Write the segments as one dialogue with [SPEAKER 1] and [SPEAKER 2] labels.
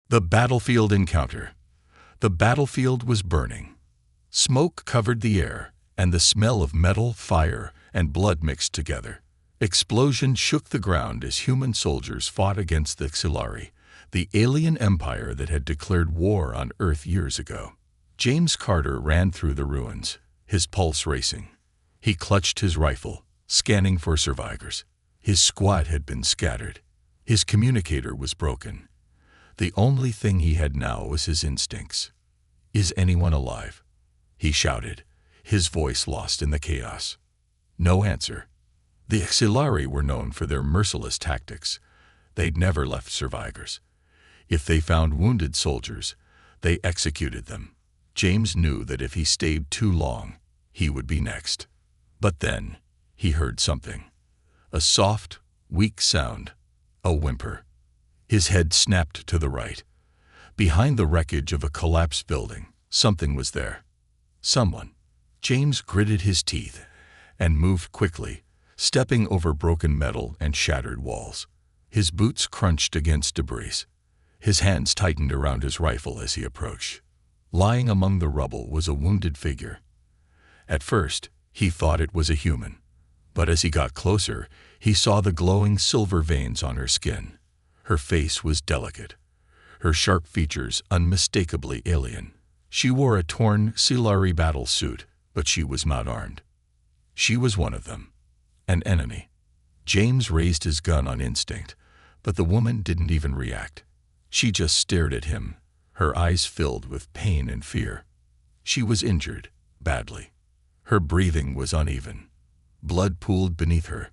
[SPEAKER 1] The battlefield encounter. The battlefield was burning. Smoke covered the air, and the smell of metal, fire, and blood mixed together. Explosions shook the ground as human soldiers fought against the Aelara, the alien empire that had declared war on Earth years ago. James Carter ran through the ruins, his pulse racing. He clutched his rifle, scanning for survivors. His squad had been scattered. His communicator was broken. The only thing he had now was his instincts. "Is anyone alive?" he shouted, his voice lost in the chaos. No answer. The Aelara were known for their merciless tactics. They'd never left survivors. If they found wounded soldiers, they executed them. James knew that if he stayed too long, he would be next. But then, he heard something. A soft, weak sound, a whimper. His head snapped to the right. Behind the wreckage of a collapsed building, something was there. Someone. James gritted his teeth and moved quickly, stepping over broken metal and shattered walls. His boots crunched against debris. His hands tightened around his rifle as he approached. Lying among the rubble was a wounded figure. At first, he thought it was a human, but as he got closer, he saw the glowing silver veins on her skin. Her face was delicate, her sharp features unmistakably alien. She wore a torn Aelara battle suit, but she was not armed. She was one of them, an enemy. James raised his gun on instinct, but the woman didn't even react. She just stared at him, her eyes filled with pain and fear. She was injured, badly. Her breathing was uneven. Blood pooled beneath her.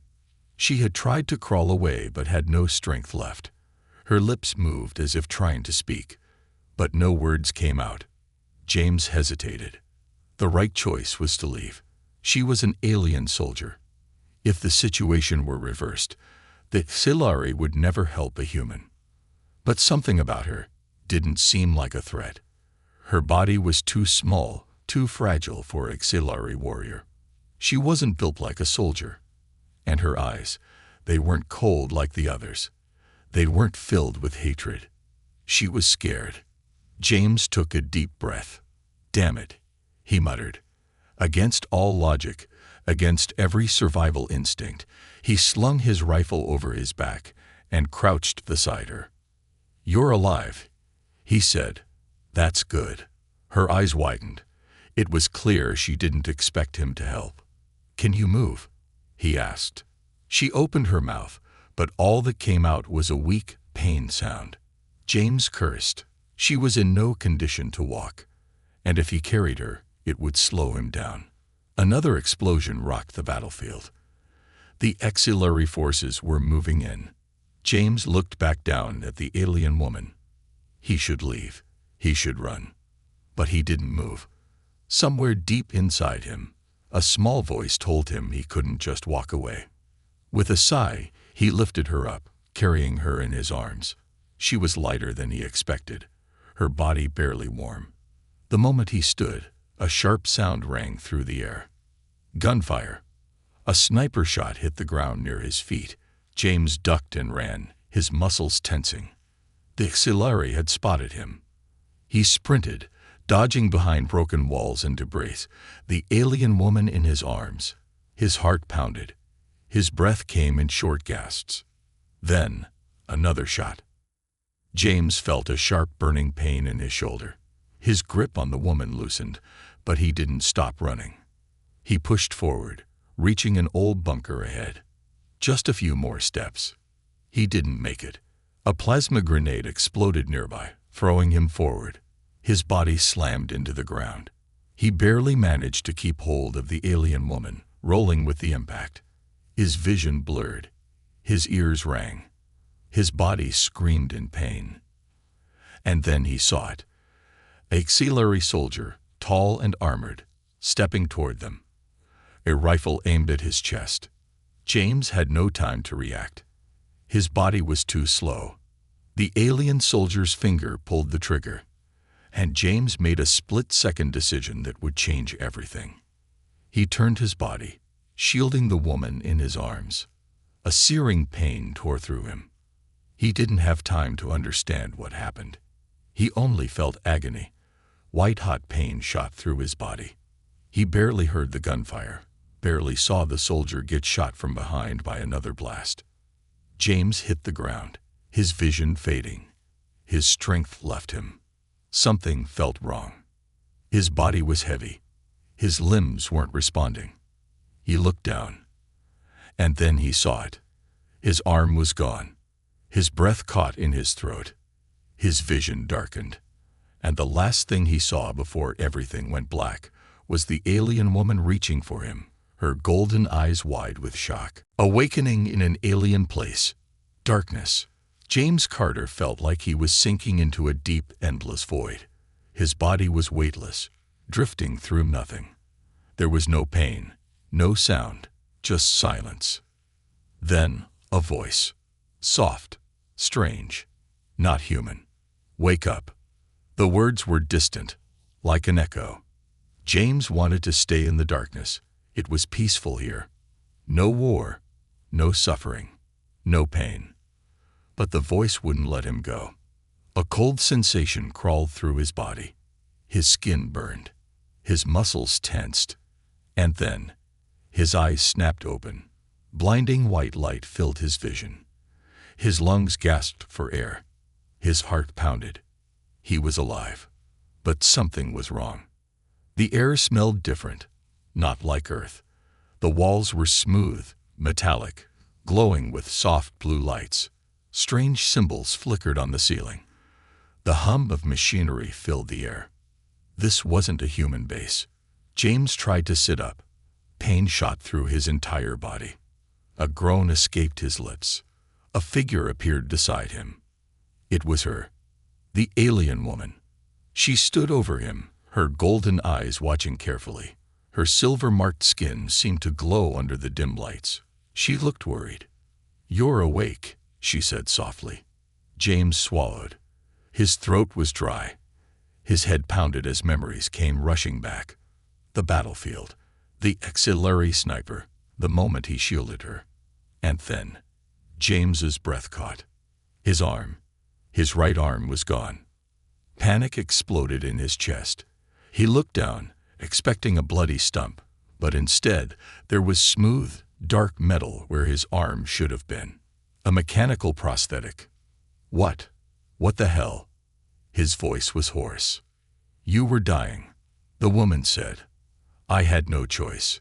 [SPEAKER 1] She had tried to crawl away but had no strength left. Her lips moved as if trying to speak, but no words came out. James hesitated. The right choice was to leave. She was an alien soldier. If the situation were reversed, the Aelara would never help a human. But something about her didn't seem like a threat. Her body was too small, too fragile for a Aelara warrior. She wasn't built like a soldier. And her eyes, they weren't cold like the others. They weren't filled with hatred. She was scared. James took a deep breath. "Damn it," he muttered. Against all logic, against every survival instinct, he slung his rifle over his back and crouched beside her. "You're alive," he said. "That's good." Her eyes widened. It was clear she didn't expect him to help. "Can you move?" he asked. She opened her mouth, but all that came out was a weak, pain sound. James cursed. She was in no condition to walk, and if he carried her, it would slow him down. Another explosion rocked the battlefield. The Aelara forces were moving in. James looked back down at the alien woman. He should leave. He should run. But he didn't move. Somewhere deep inside him, a small voice told him he couldn't just walk away. With a sigh, he lifted her up, carrying her in his arms. She was lighter than he expected, her body barely warm. The moment he stood, a sharp sound rang through the air. Gunfire. A sniper shot hit the ground near his feet. James ducked and ran, his muscles tensing. The Aelara had spotted him. He sprinted, dodging behind broken walls and debris, the alien woman in his arms. His heart pounded. His breath came in short gasps. Then, another shot. James felt a sharp burning pain in his shoulder. His grip on the woman loosened, but he didn't stop running. He pushed forward, reaching an old bunker ahead. Just a few more steps. He didn't make it. A plasma grenade exploded nearby, throwing him forward. His body slammed into the ground. He barely managed to keep hold of the alien woman, rolling with the impact. His vision blurred. His ears rang. His body screamed in pain. And then he saw it. A Aelara soldier, tall and armored, stepping toward them. A rifle aimed at his chest. James had no time to react. His body was too slow. The alien soldier's finger pulled the trigger, and James made a split-second decision that would change everything. He turned his body, shielding the woman in his arms. A searing pain tore through him. He didn't have time to understand what happened. He only felt agony. White-hot pain shot through his body. He barely heard the gunfire, barely saw the soldier get shot from behind by another blast. James hit the ground, his vision fading. His strength left him. Something felt wrong. His body was heavy. His limbs weren't responding. He looked down. And then he saw it. His arm was gone. His breath caught in his throat. His vision darkened. And the last thing he saw before everything went black was the alien woman reaching for him, her golden eyes wide with shock. Awakening in an alien place. Darkness. James Carter felt like he was sinking into a deep, endless void. His body was weightless, drifting through nothing. There was no pain, no sound, just silence. Then, a voice. Soft, strange, not human. Wake up. The words were distant, like an echo. James wanted to stay in the darkness. It was peaceful here. No war, no suffering, no pain. But the voice wouldn't let him go. A cold sensation crawled through his body. His skin burned. His muscles tensed. And then, his eyes snapped open. Blinding white light filled his vision. His lungs gasped for air. His heart pounded. He was alive. But something was wrong. The air smelled different, not like Earth. The walls were smooth, metallic, glowing with soft blue lights. Strange symbols flickered on the ceiling. The hum of machinery filled the air. This wasn't a human base. James tried to sit up. Pain shot through his entire body. A groan escaped his lips. A figure appeared beside him. It was her, the alien woman. She stood over him, her golden eyes watching carefully. Her silver-marked skin seemed to glow under the dim lights. She looked worried. "You're awake," she said softly. James swallowed. His throat was dry. His head pounded as memories came rushing back. The battlefield, the Aelara sniper, the moment he shielded her. And then, James's breath caught. His right arm was gone. Panic exploded in his chest. He looked down, expecting a bloody stump, but instead there was smooth, dark metal where his arm should have been. A mechanical prosthetic. What the hell? His voice was hoarse. "You were dying," the woman said. "I had no choice."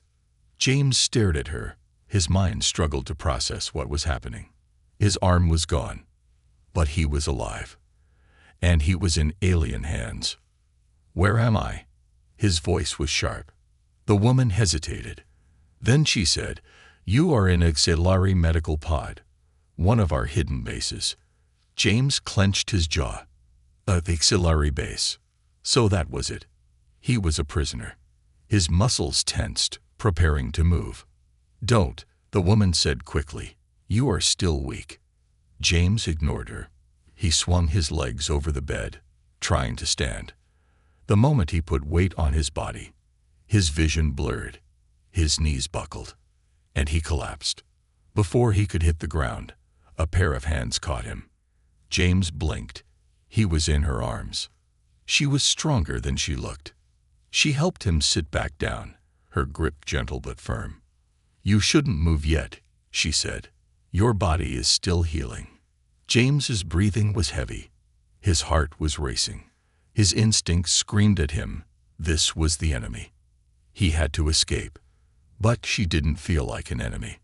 [SPEAKER 1] James stared at her. His mind struggled to process what was happening. His arm was gone, but he was alive. And he was in alien hands. "Where am I?" His voice was sharp. The woman hesitated. Then she said, "You are in Aelara medical pod, one of our hidden bases." James clenched his jaw. The Aelara base. So that was it. He was a prisoner. His muscles tensed, preparing to move. "Don't," the woman said quickly. "You are still weak." James ignored her. He swung his legs over the bed, trying to stand. The moment he put weight on his body, his vision blurred, his knees buckled, and he collapsed. Before he could hit the ground, a pair of hands caught him. James blinked. He was in her arms. She was stronger than she looked. She helped him sit back down, her grip gentle but firm. "You shouldn't move yet," she said. "Your body is still healing." James's breathing was heavy. His heart was racing. His instincts screamed at him. This was the enemy. He had to escape. But she didn't feel like an enemy.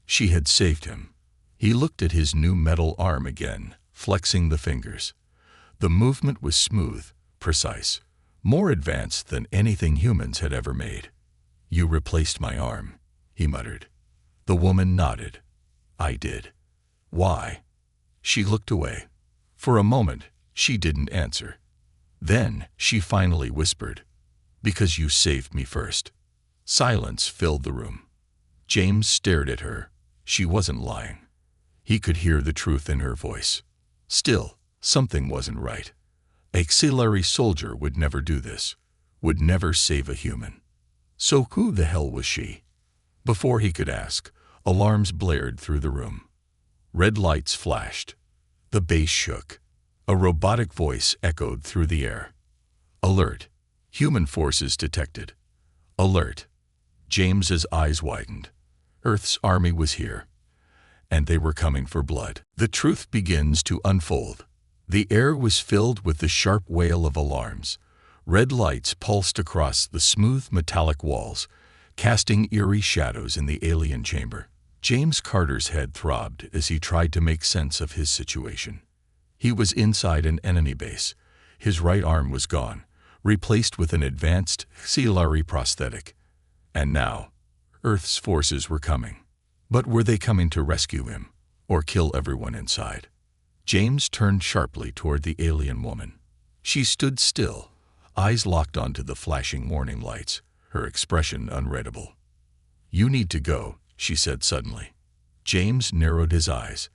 [SPEAKER 1] She had saved him. He looked at his new metal arm again, flexing the fingers. The movement was smooth, precise, more advanced than anything humans had ever made. "You replaced my arm," he muttered. The woman nodded. "I did." "Why?" She looked away. For a moment, she didn't answer. Then she finally whispered, "Because you saved me first." Silence filled the room. James stared at her. She wasn't lying. He could hear the truth in her voice. Still, something wasn't right. A Aelara soldier would never do this, would never save a human. So who the hell was she? Before he could ask, alarms blared through the room. Red lights flashed. The base shook. A robotic voice echoed through the air. Alert. Human forces detected. Alert. James's eyes widened. Earth's army was here, and they were coming for blood. The truth begins to unfold. The air was filled with the sharp wail of alarms. Red lights pulsed across the smooth metallic walls, casting eerie shadows in the alien chamber. James Carter's head throbbed as he tried to make sense of his situation. He was inside an enemy base. His right arm was gone, replaced with an advanced Aelara prosthetic. And now, Earth's forces were coming. But were they coming to rescue him, or kill everyone inside? James turned sharply toward the alien woman. She stood still, eyes locked onto the flashing warning lights, her expression unreadable. "You need to go," she said suddenly. James narrowed his eyes.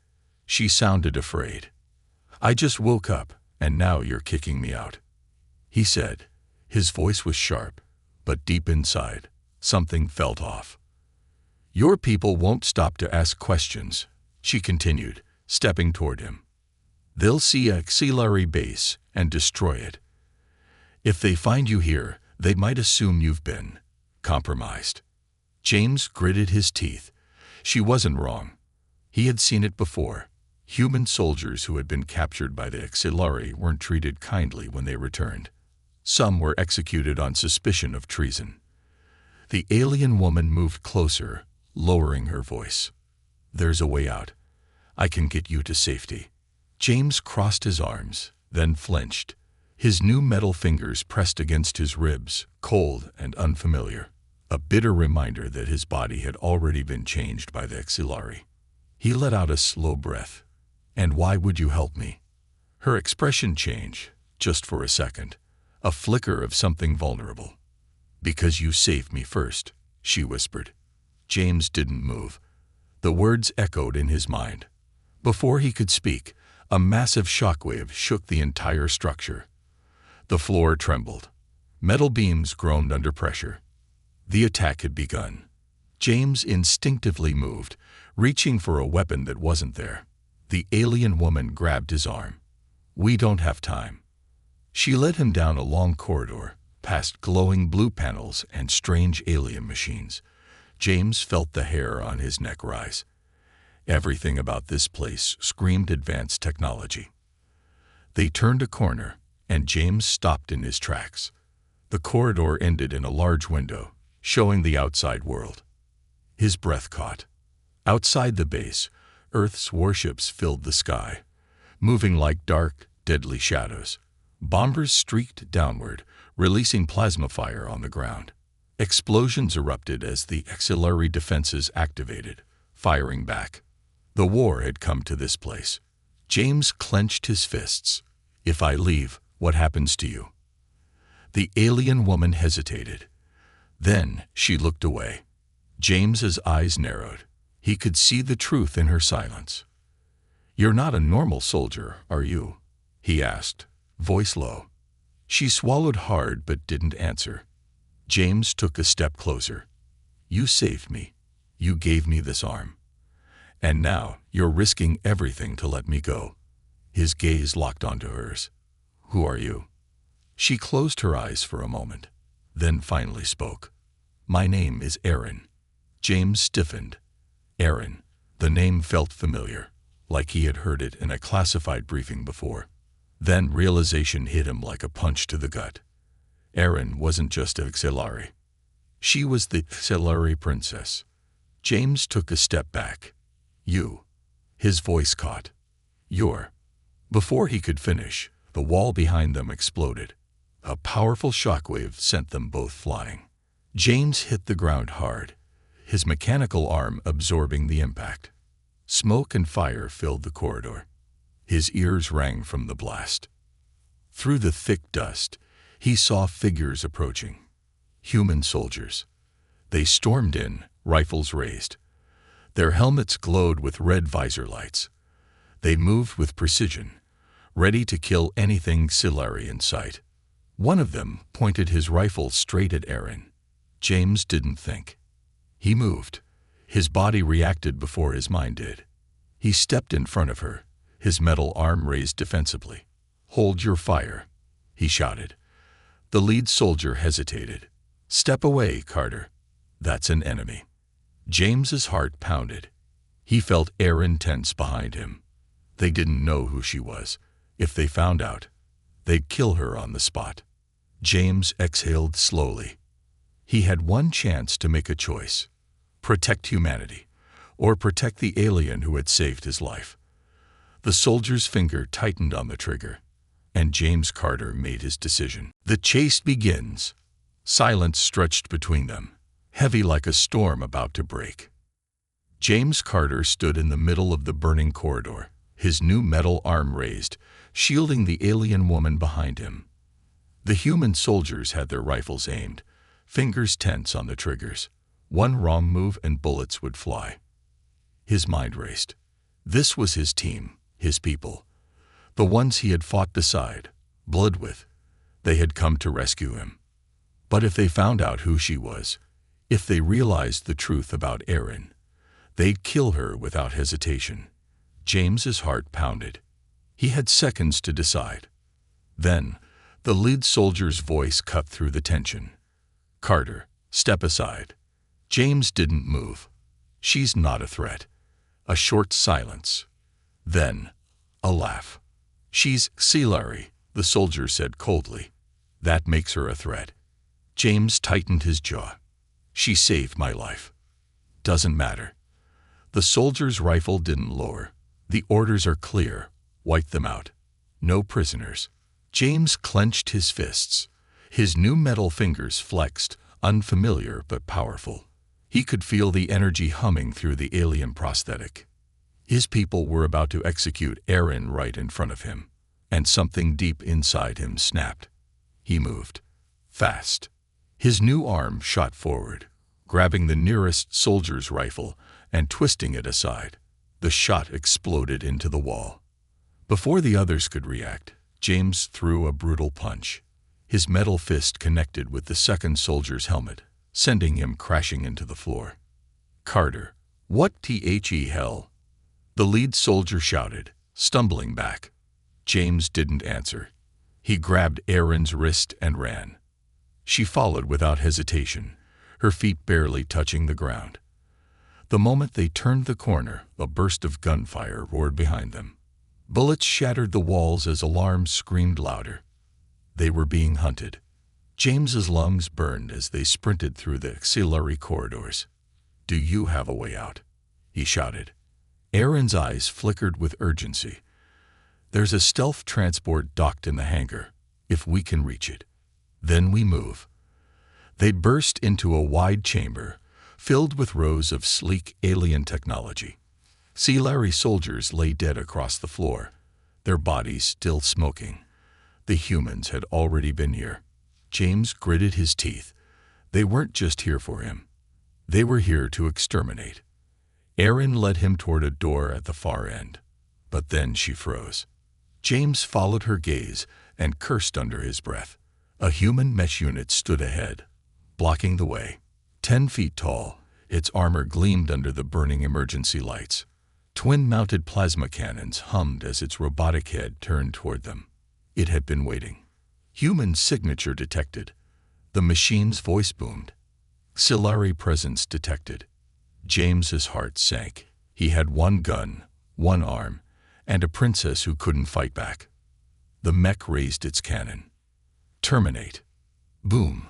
[SPEAKER 1] She sounded afraid. "I just woke up, and now you're kicking me out," he said. His voice was sharp, but deep inside, something felt off. "Your people won't stop to ask questions," she continued, stepping toward him. "They'll see a Aelara base and destroy it. If they find you here, they might assume you've been compromised." James gritted his teeth. She wasn't wrong. He had seen it before. Human soldiers who had been captured by the Aelara weren't treated kindly when they returned. Some were executed on suspicion of treason. The alien woman moved closer, lowering her voice. "There's a way out. I can get you to safety." James crossed his arms, then flinched. His new metal fingers pressed against his ribs, cold and unfamiliar, a bitter reminder that his body had already been changed by the Aelara. He let out a slow breath. "And why would you help me?" Her expression changed, just for a second, a flicker of something vulnerable. "Because you saved me first," she whispered. James didn't move. The words echoed in his mind. Before he could speak, a massive shockwave shook the entire structure. The floor trembled. Metal beams groaned under pressure. The attack had begun. James instinctively moved, reaching for a weapon that wasn't there. The alien woman grabbed his arm. "We don't have time." She led him down a long corridor, past glowing blue panels and strange alien machines. James felt the hair on his neck rise. Everything about this place screamed advanced technology. They turned a corner, and James stopped in his tracks. The corridor ended in a large window, showing the outside world. His breath caught. Outside the base, Earth's warships filled the sky, moving like dark, deadly shadows. Bombers streaked downward, releasing plasma fire on the ground. Explosions erupted as the Aelara defenses activated, firing back. The war had come to this place. James clenched his fists. "If I leave, what happens to you?" The alien woman hesitated. Then she looked away. James's eyes narrowed. He could see the truth in her silence. "You're not a normal soldier, are you?" he asked, voice low. She swallowed hard but didn't answer. James took a step closer. "You saved me. You gave me this arm. And now you're risking everything to let me go." His gaze locked onto hers. "Who are you?" She closed her eyes for a moment, then finally spoke. "My name is Aaron." James stiffened. Aaron. The name felt familiar, like he had heard it in a classified briefing before. Then realization hit him like a punch to the gut. Aaron wasn't just a Aelara. She was the Aelara princess. James took a step back. "You." His voice caught. "You're." Before he could finish, the wall behind them exploded. A powerful shockwave sent them both flying. James hit the ground hard, his mechanical arm absorbing the impact. Smoke and fire filled the corridor. His ears rang from the blast. Through the thick dust, he saw figures approaching. Human soldiers. They stormed in, rifles raised. Their helmets glowed with red visor lights. They moved with precision, ready to kill anything Aelara in sight. One of them pointed his rifle straight at Aaron. James didn't think. He moved. His body reacted before his mind did. He stepped in front of her, his metal arm raised defensively. "Hold your fire," he shouted. The lead soldier hesitated. "Step away, Carter. That's an enemy." James's heart pounded. He felt Aerin tense behind him. They didn't know who she was. If they found out, they'd kill her on the spot. James exhaled slowly. He had one chance to make a choice: protect humanity, or protect the alien who had saved his life. The soldier's finger tightened on the trigger, and James Carter made his decision. The chase begins. Silence stretched between them, heavy like a storm about to break. James Carter stood in the middle of the burning corridor, his new metal arm raised, shielding the alien woman behind him. The human soldiers had their rifles aimed, fingers tense on the triggers. One wrong move and bullets would fly. His mind raced. This was his team, his people, the ones he had fought beside, blood with. They had come to rescue him. But if they found out who she was, if they realized the truth about Aerin, they'd kill her without hesitation. James's heart pounded. He had seconds to decide. Then, the lead soldier's voice cut through the tension. "Carter, step aside." James didn't move. "She's not a threat." A short silence. Then, a laugh. "She's Aelara," the soldier said coldly. "That makes her a threat." James tightened his jaw. "She saved my life." "Doesn't matter." The soldier's rifle didn't lower. "The orders are clear. Wipe them out. No prisoners." James clenched his fists. His new metal fingers flexed, unfamiliar but powerful. He could feel the energy humming through the alien prosthetic. His people were about to execute Aerin right in front of him, and something deep inside him snapped. He moved. Fast. His new arm shot forward, grabbing the nearest soldier's rifle and twisting it aside. The shot exploded into the wall. Before the others could react, James threw a brutal punch. His metal fist connected with the second soldier's helmet, sending him crashing into the floor. "Carter, what the hell?" the lead soldier shouted, stumbling back. James didn't answer. He grabbed Aerin's wrist and ran. She followed without hesitation, her feet barely touching the ground. The moment they turned the corner, a burst of gunfire roared behind them. Bullets shattered the walls as alarms screamed louder. They were being hunted. James's lungs burned as they sprinted through the auxiliary corridors. "Do you have a way out?" he shouted. Aerin's eyes flickered with urgency. "There's a stealth transport docked in the hangar, if we can reach it. Then we move." They burst into a wide chamber, filled with rows of sleek alien technology. Aelara soldiers lay dead across the floor, their bodies still smoking. The humans had already been here. James gritted his teeth. They weren't just here for him. They were here to exterminate. Aerin led him toward a door at the far end. But then she froze. James followed her gaze and cursed under his breath. A human mesh unit stood ahead, blocking the way. 10 feet tall, its armor gleamed under the burning emergency lights. Twin-mounted plasma cannons hummed as its robotic head turned toward them. It had been waiting. Human signature detected. The machine's voice boomed. Aelara presence detected. James's heart sank. He had one gun, one arm, and a princess who couldn't fight back. The mech raised its cannon. Terminate. Boom.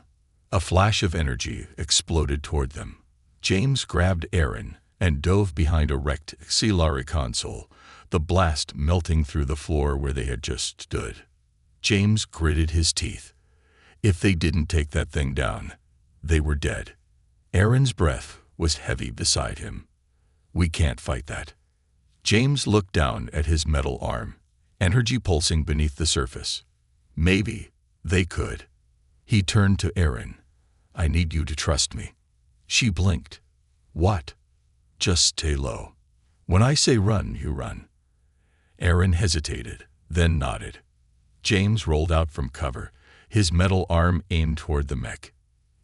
[SPEAKER 1] A flash of energy exploded toward them. James grabbed Aerin and dove behind a wrecked Aelara console, the blast melting through the floor where they had just stood. James gritted his teeth. If they didn't take that thing down, they were dead. Aerin's breath was heavy beside him. "We can't fight that." James looked down at his metal arm, energy pulsing beneath the surface. Maybe they could. He turned to Aerin. "I need you to trust me." She blinked. "What?" "Just stay low. When I say run, you run." Aerin hesitated, then nodded. James rolled out from cover, his metal arm aimed toward the mech.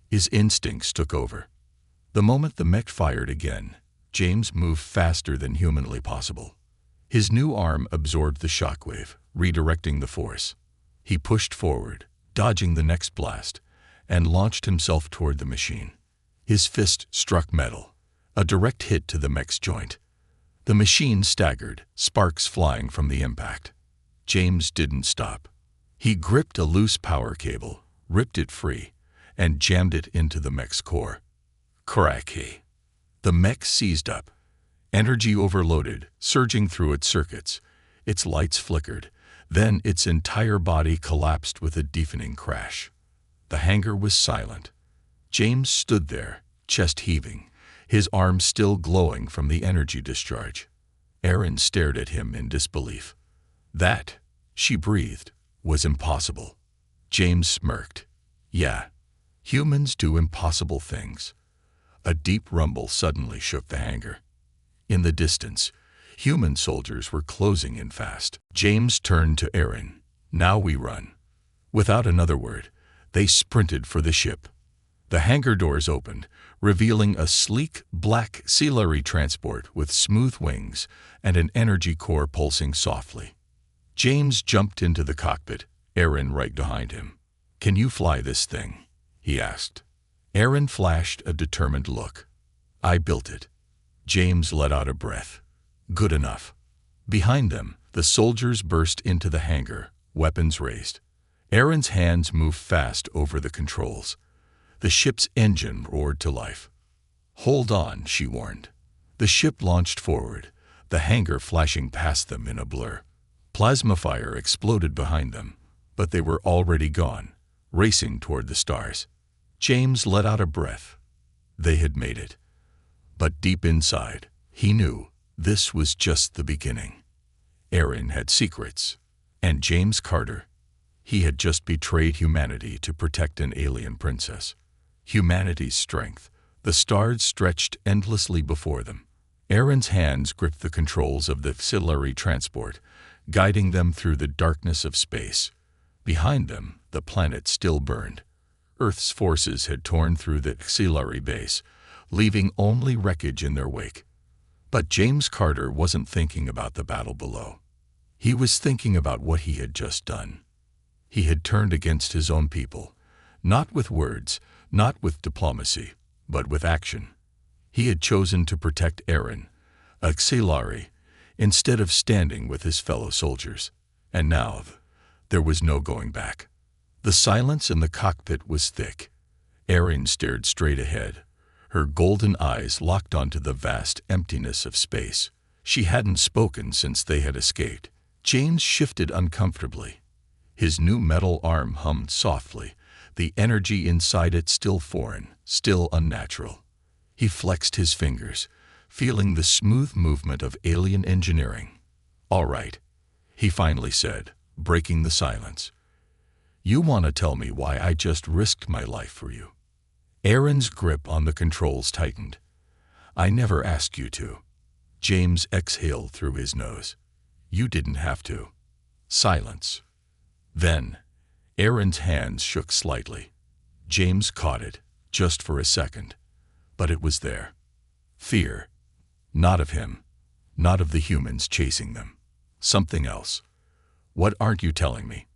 [SPEAKER 1] His instincts took over. The moment the mech fired again, James moved faster than humanly possible. His new arm absorbed the shockwave, redirecting the force. He pushed forward, dodging the next blast, and launched himself toward the machine. His fist struck metal, a direct hit to the mech's joint. The machine staggered, sparks flying from the impact. James didn't stop. He gripped a loose power cable, ripped it free, and jammed it into the mech's core. Cracky! The mech seized up. Energy overloaded, surging through its circuits. Its lights flickered. Then its entire body collapsed with a deafening crash. The hangar was silent. James stood there, chest heaving, his arms still glowing from the energy discharge. Erin stared at him in disbelief. That, she breathed, was impossible. James smirked. Yeah, humans do impossible things. A deep rumble suddenly shook the hangar. In the distance, human soldiers were closing in fast. James turned to Erin. Now we run. Without another word, they sprinted for the ship. The hangar doors opened, revealing a sleek, black Aelara transport with smooth wings and an energy core pulsing softly. James jumped into the cockpit, Erin right behind him. "Can you fly this thing?" he asked. Erin flashed a determined look. "I built it." James let out a breath. Good enough. Behind them, the soldiers burst into the hangar, weapons raised. Erin's hands moved fast over the controls. The ship's engine roared to life. "Hold on," she warned. The ship launched forward, the hangar flashing past them in a blur. Plasma fire exploded behind them, but they were already gone, racing toward the stars. James let out a breath. They had made it. But deep inside, he knew this was just the beginning. Erin had secrets, and James Carter, he had just betrayed humanity to protect an alien princess. Humanity's strength, the stars stretched endlessly before them. Erin's hands gripped the controls of the Aelara transport, guiding them through the darkness of space. Behind them, the planet still burned. Earth's forces had torn through the Aelara base, leaving only wreckage in their wake. But James Carter wasn't thinking about the battle below. He was thinking about what he had just done. He had turned against his own people, not with words, not with diplomacy, but with action. He had chosen to protect Erin, a Aelara, instead of standing with his fellow soldiers. And now, there was no going back. The silence in the cockpit was thick. Erin stared straight ahead, her golden eyes locked onto the vast emptiness of space. She hadn't spoken since they had escaped. James shifted uncomfortably. His new metal arm hummed softly, the energy inside it still foreign, still unnatural. He flexed his fingers, feeling the smooth movement of alien engineering. "All right," he finally said, breaking the silence. "You want to tell me why I just risked my life for you?" Erin's grip on the controls tightened. "I never asked you to." James exhaled through his nose. "You didn't have to." Silence. Then, Erin's hands shook slightly. James caught it, just for a second. But it was there. Fear. Not of him. Not of the humans chasing them. Something else. "What aren't you telling me?"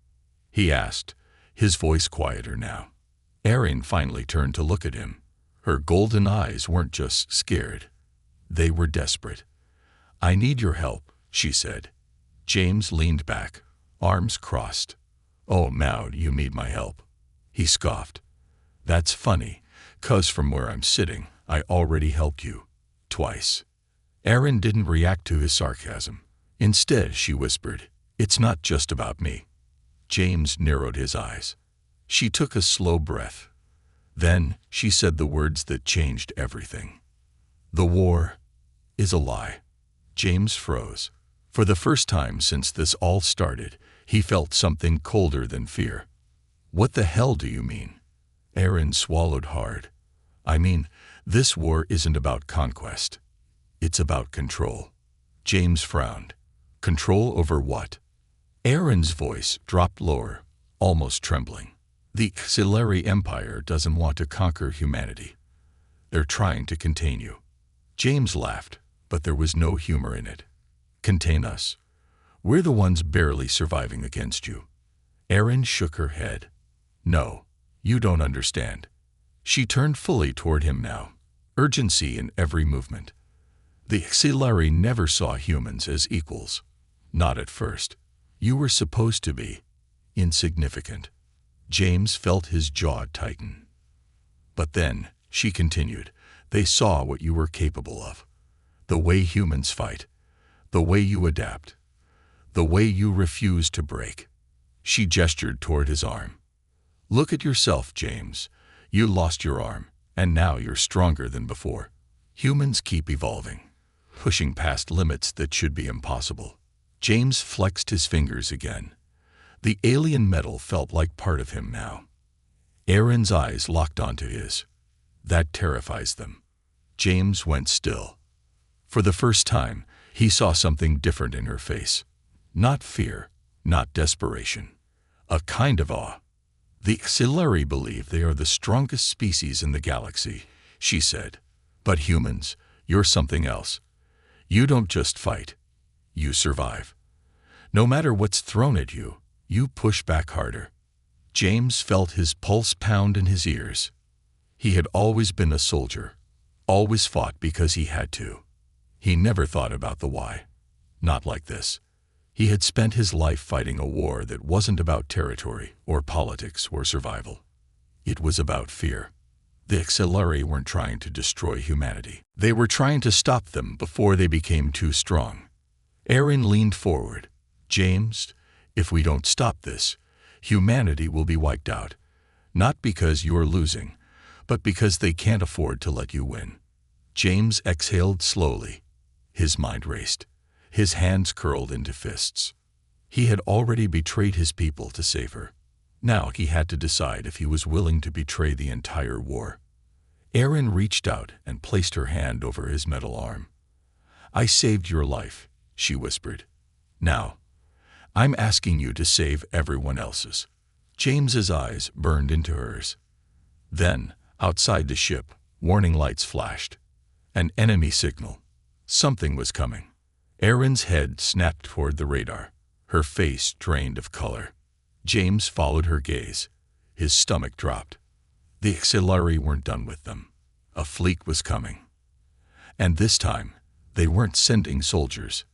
[SPEAKER 1] he asked, his voice quieter now. Erin finally turned to look at him. Her golden eyes weren't just scared. They were desperate. "I need your help," she said. James leaned back, arms crossed. "Oh, now you need my help," he scoffed. "That's funny, 'cause from where I'm sitting, I already helped you. Twice." Erin didn't react to his sarcasm. Instead, she whispered, "It's not just about me." James narrowed his eyes. She took a slow breath. Then she said the words that changed everything. "The war is a lie." James froze. For the first time since this all started, he felt something colder than fear. "What the hell do you mean?" Erin swallowed hard. "I mean, this war isn't about conquest. It's about control." James frowned. "Control over what?" Erin's voice dropped lower, almost trembling. "The Zyreon Empire doesn't want to conquer humanity. They're trying to contain you." James laughed, but there was no humor in it. "Contain us? We're the ones barely surviving against you." Erin shook her head. "No, you don't understand." She turned fully toward him now, urgency in every movement. "The Aelara never saw humans as equals. Not at first. You were supposed to be insignificant." James felt his jaw tighten. "But then," she continued, "they saw what you were capable of. The way humans fight. The way you adapt. The way you refuse to break." She gestured toward his arm. "Look at yourself, James. You lost your arm, and now you're stronger than before. Humans keep evolving, pushing past limits that should be impossible." James flexed his fingers again. The alien metal felt like part of him now. Erin's eyes locked onto his. "That terrifies them." James went still. For the first time, he saw something different in her face. Not fear, not desperation. A kind of awe. "The Aelara believe they are the strongest species in the galaxy," she said. "But humans, you're something else. You don't just fight. You survive. No matter what's thrown at you, you push back harder." James felt his pulse pound in his ears. He had always been a soldier, always fought because he had to. He never thought about the why. Not like this. He had spent his life fighting a war that wasn't about territory or politics or survival. It was about fear. The Aelara weren't trying to destroy humanity. They were trying to stop them before they became too strong. Erin leaned forward. "James, if we don't stop this, humanity will be wiped out. Not because you're losing, but because they can't afford to let you win." James exhaled slowly. His mind raced. His hands curled into fists. He had already betrayed his people to save her. Now he had to decide if he was willing to betray the entire war. Erin reached out and placed her hand over his metal arm. "I saved your life," she whispered. "Now, I'm asking you to save everyone else's." James's eyes burned into hers. Then, outside the ship, warning lights flashed. An enemy signal. Something was coming. Erin's head snapped toward the radar, her face drained of color. James followed her gaze. His stomach dropped. The Aelara weren't done with them. A fleet was coming. And this time, they weren't sending soldiers.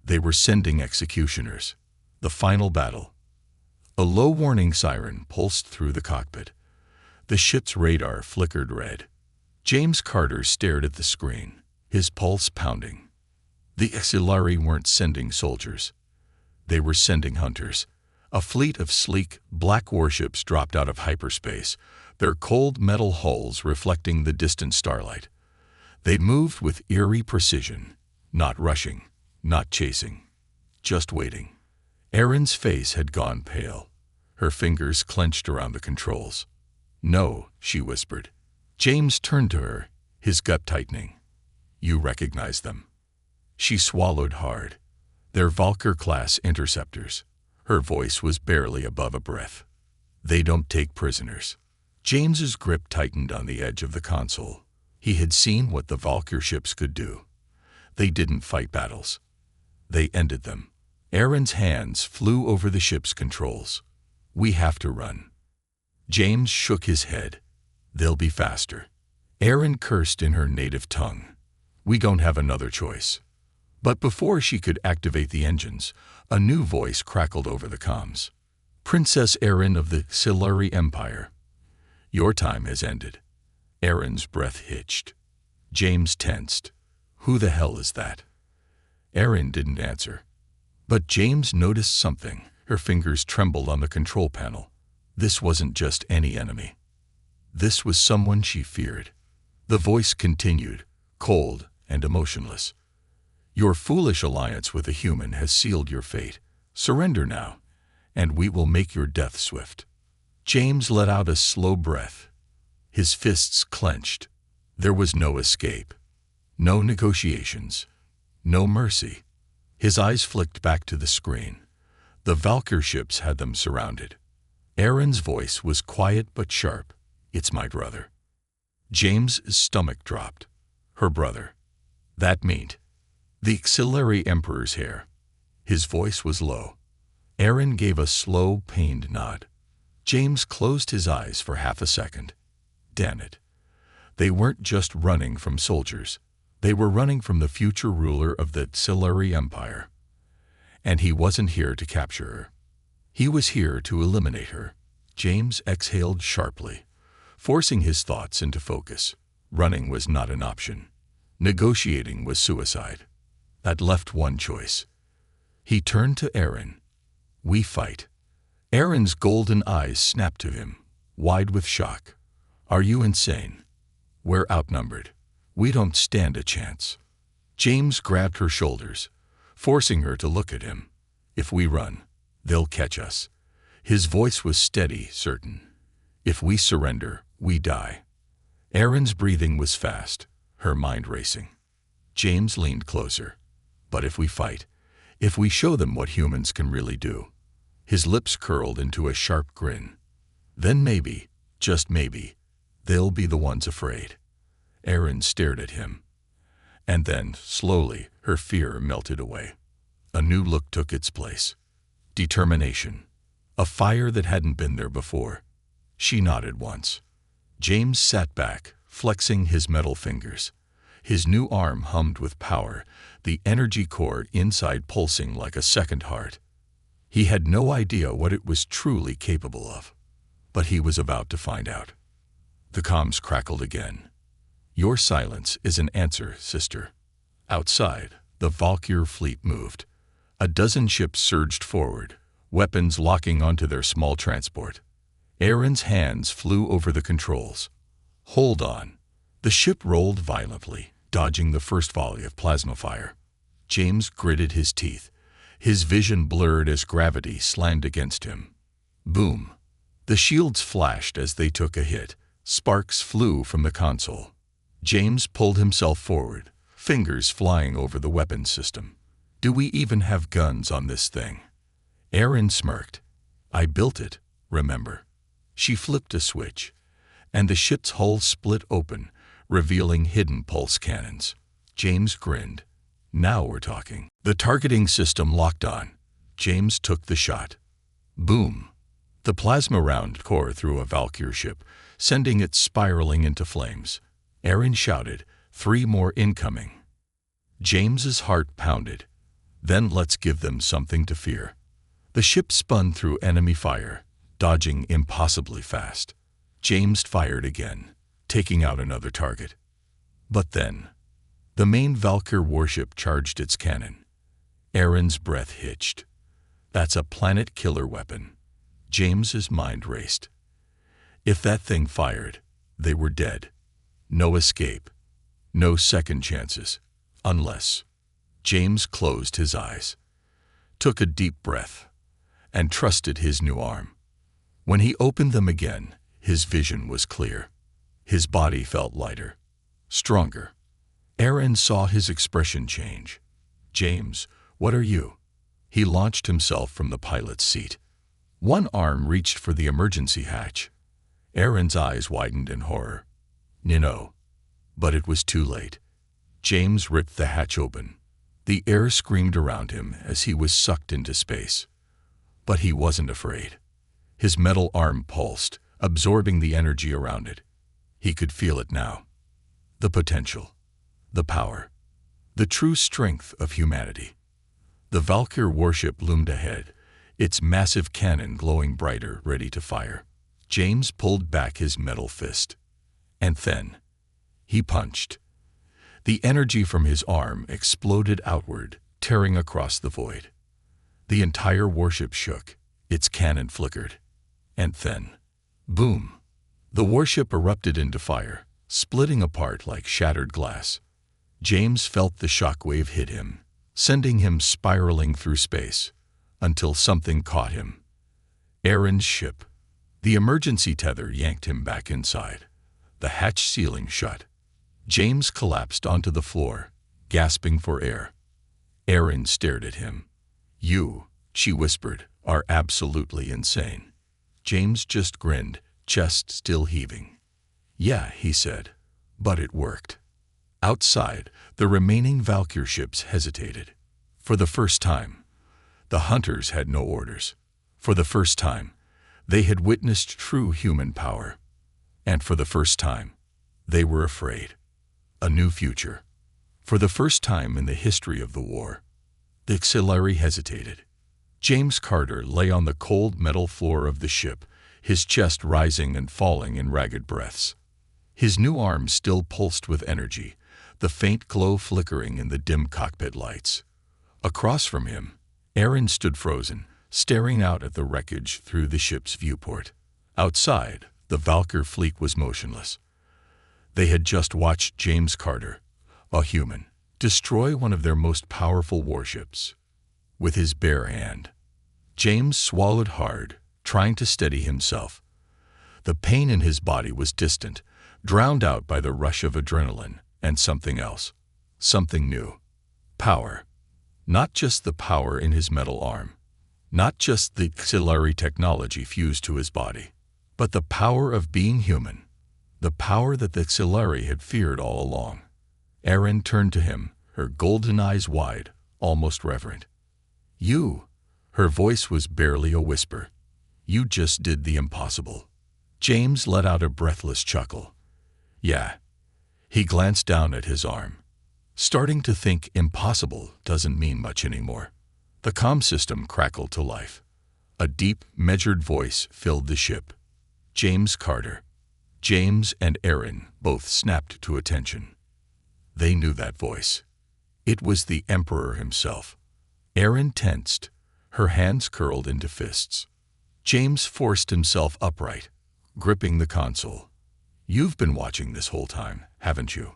[SPEAKER 1] They were sending executioners. The final battle. A low warning siren pulsed through the cockpit. The ship's radar flickered red. James Carter stared at the screen, his pulse pounding. The Aelara weren't sending soldiers. They were sending hunters. A fleet of sleek, black warships dropped out of hyperspace, their cold metal hulls reflecting the distant starlight. They moved with eerie precision, not rushing, not chasing, just waiting. Erin's face had gone pale. Her fingers clenched around the controls. "No," she whispered. James turned to her, his gut tightening. "You recognize them." She swallowed hard. "They're Valkyr-class interceptors." Her voice was barely above a breath. "They don't take prisoners." James's grip tightened on the edge of the console. He had seen what the Valkyr ships could do. They didn't fight battles. They ended them. Erin's hands flew over the ship's controls. "We have to run." James shook his head. "They'll be faster." Erin cursed in her native tongue. "We don't have another choice." But before she could activate the engines, a new voice crackled over the comms. "Princess Erin of the Zyreon Empire. Your time has ended." Erin's breath hitched. James tensed. "Who the hell is that?" Erin didn't answer. But James noticed something. Her fingers trembled on the control panel. This wasn't just any enemy. This was someone she feared. The voice continued, cold and emotionless. "Your foolish alliance with a human has sealed your fate. Surrender now, and we will make your death swift." James let out a slow breath. His fists clenched. There was no escape. No negotiations. No mercy. His eyes flicked back to the screen. The Valkyr ships had them surrounded. Erin's voice was quiet but sharp. "It's my brother." James's stomach dropped. Her brother. That meant the Aelara Emperor's heir. His voice was low. Aaron gave a slow, pained nod. James closed his eyes for half a second. Damn it. They weren't just running from soldiers. They were running from the future ruler of the Zyreon Empire. And he wasn't here to capture her. He was here to eliminate her. James exhaled sharply, forcing his thoughts into focus. Running was not an option. Negotiating was suicide. That left one choice. He turned to Aaron. We fight. Aaron's golden eyes snapped to him, wide with shock. Are you insane? We're outnumbered. We don't stand a chance. James grabbed her shoulders, forcing her to look at him. If we run, they'll catch us. His voice was steady, certain. If we surrender, we die. Aaron's breathing was fast, her mind racing. James leaned closer. But if we fight, if we show them what humans can really do. His lips curled into a sharp grin. Then maybe, just maybe, they'll be the ones afraid. Aaron stared at him. And then, slowly, her fear melted away. A new look took its place. Determination. A fire that hadn't been there before. She nodded once. James sat back, flexing his metal fingers. His new arm hummed with power, the energy core inside pulsing like a second heart. He had no idea what it was truly capable of. But he was about to find out. The comms crackled again. Your silence is an answer, sister. Outside, the Valkyr fleet moved. A dozen ships surged forward, weapons locking onto their small transport. Aaron's hands flew over the controls. Hold on. The ship rolled violently, dodging the first volley of plasma fire. James gritted his teeth. His vision blurred as gravity slammed against him. Boom. The shields flashed as they took a hit. Sparks flew from the console. James pulled himself forward, fingers flying over the weapons system. Do we even have guns on this thing? Aaron smirked. I built it, remember? She flipped a switch, and the ship's hull split open, revealing hidden pulse cannons. James grinned. Now we're talking. The targeting system locked on. James took the shot. Boom. The plasma round tore through a Valkyr ship, sending it spiraling into flames. Aaron shouted, 3 more incoming. James's heart pounded. Then let's give them something to fear. The ship spun through enemy fire, dodging impossibly fast. James fired again, taking out another target. But then, the main Valkyr warship charged its cannon. Aaron's breath hitched. That's a planet-killer weapon. James's mind raced. If that thing fired, they were dead. No escape. No second chances. Unless. James closed his eyes, took a deep breath, and trusted his new arm. When he opened them again, his vision was clear. His body felt lighter, stronger. Aaron saw his expression change. James, what are you? He launched himself from the pilot's seat. One arm reached for the emergency hatch. Aaron's eyes widened in horror. No. But it was too late. James ripped the hatch open. The air screamed around him as he was sucked into space. But he wasn't afraid. His metal arm pulsed, absorbing the energy around it. He could feel it now. The potential. The power. The true strength of humanity. The Valkyr warship loomed ahead, its massive cannon glowing brighter, ready to fire. James pulled back his metal fist. And then, he punched. The energy from his arm exploded outward, tearing across the void. The entire warship shook, its cannon flickered. And then, boom! The warship erupted into fire, splitting apart like shattered glass. James felt the shockwave hit him, sending him spiraling through space, until something caught him. Aaron's ship. The emergency tether yanked him back inside. The hatch ceiling shut. James collapsed onto the floor, gasping for air. Aaron stared at him. You, she whispered, are absolutely insane. James just grinned, chest still heaving. Yeah, he said, but it worked. Outside, the remaining Valkyr ships hesitated. For the first time, The hunters had no orders. For the first time, they had witnessed true human power. And for the first time, they were afraid. A new future. For the first time in the history of the war, the Aelara hesitated. James Carter lay on the cold metal floor of the ship, his chest rising and falling in ragged breaths. His new arm still pulsed with energy, the faint glow flickering in the dim cockpit lights. Across from him, Aaron stood frozen, staring out at the wreckage through the ship's viewport. Outside, the Valkyr fleet was motionless. They had just watched James Carter, a human, destroy one of their most powerful warships. With his bare hand, James swallowed hard, trying to steady himself. The pain in his body was distant, drowned out by the rush of adrenaline and something else, something new. Power. Not just the power in his metal arm, not just the Aelara technology fused to his body, but the power of being human, the power that the Aelara had feared all along. Aaron turned to him, her golden eyes wide, almost reverent. "You," her voice was barely a whisper, "you just did the impossible." James let out a breathless chuckle. "Yeah." He glanced down at his arm, starting to think impossible doesn't mean much anymore. The comm system crackled to life. A deep, measured voice filled the ship. James Carter. James and Aaron both snapped to attention. They knew that voice. It was the Emperor himself. Aaron tensed, her hands curled into fists. James forced himself upright, gripping the console. "You've been watching this whole time, haven't you?"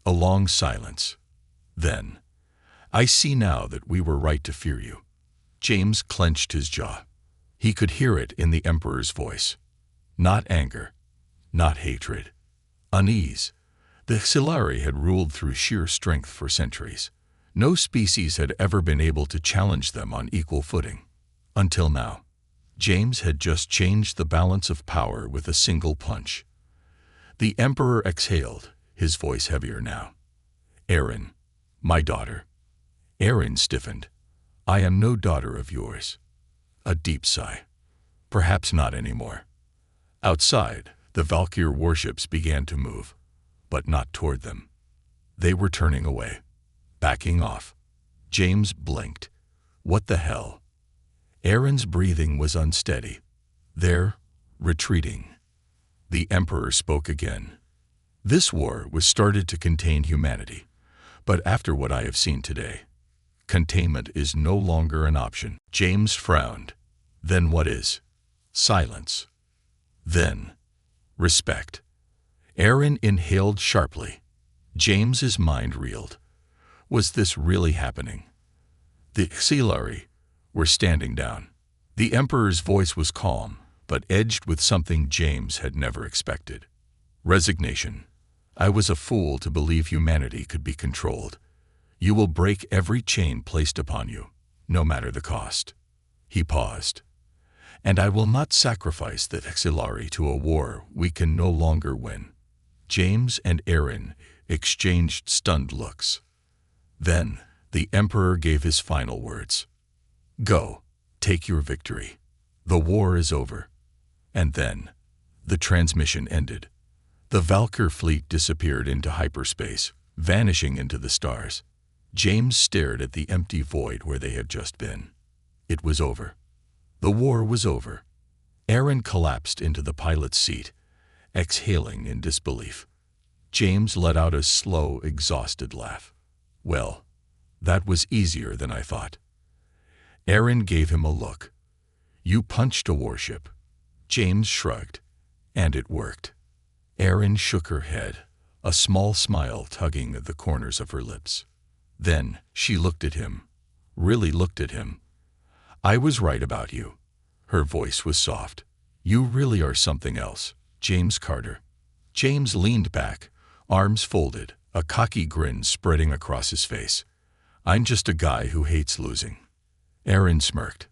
[SPEAKER 1] A long silence. Then, "I see now that we were right to fear you." James clenched his jaw. He could hear it in the Emperor's voice. Not anger, not hatred. Unease. The Aelara had ruled through sheer strength for centuries. No species had ever been able to challenge them on equal footing. Until now. James had just changed the balance of power with a single punch. The Emperor exhaled, his voice heavier now. "Aaron, my daughter." Aaron stiffened. "I am no daughter of yours." A deep sigh. "Perhaps not anymore." Outside, the Valkyr warships began to move, but not toward them. They were turning away, backing off. James blinked. What the hell? Aaron's breathing was unsteady. They're retreating. The Emperor spoke again. "This war was started to contain humanity, but after what I have seen today, containment is no longer an option." James frowned. "Then what is?" Silence. "Then respect." Aaron inhaled sharply. James's mind reeled. Was this really happening? The Aelara were standing down. The Emperor's voice was calm, but edged with something James had never expected. Resignation. "I was a fool to believe humanity could be controlled. You will break every chain placed upon you, no matter the cost." He paused. "And I will not sacrifice the Aelara to a war we can no longer win." James and Aaron exchanged stunned looks. Then the Emperor gave his final words. "Go, take your victory. The war is over." And then, the transmission ended. The Valkyr fleet disappeared into hyperspace, vanishing into the stars. James stared at the empty void where they had just been. It was over. The war was over. Aaron collapsed into the pilot's seat, exhaling in disbelief. James let out a slow, exhausted laugh. "Well, that was easier than I thought." Aaron gave him a look. "You punched a warship." James shrugged. "And it worked." Aaron shook her head, a small smile tugging at the corners of her lips. Then she looked at him, really looked at him. "I was right about you." Her voice was soft. "You really are something else, James Carter." James leaned back, arms folded, a cocky grin spreading across his face. "I'm just a guy who hates losing." Aaron smirked.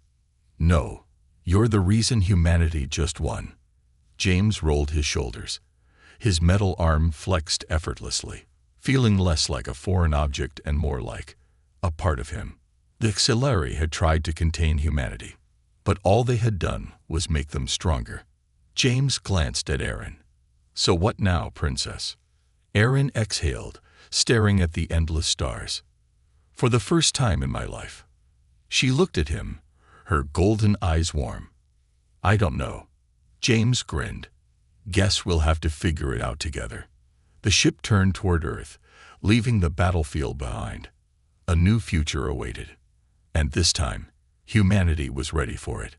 [SPEAKER 1] "No, you're the reason humanity just won." James rolled his shoulders. His metal arm flexed effortlessly, feeling less like a foreign object and more like a part of him. The Aelara had tried to contain humanity, but all they had done was make them stronger. James glanced at Erin. "So what now, Princess?" Erin exhaled, staring at the endless stars. "For the first time in my life." She looked at him, her golden eyes warm. "I don't know." James grinned. "Guess we'll have to figure it out together." The ship turned toward Earth, leaving the battlefield behind. A new future awaited. And this time, humanity was ready for it.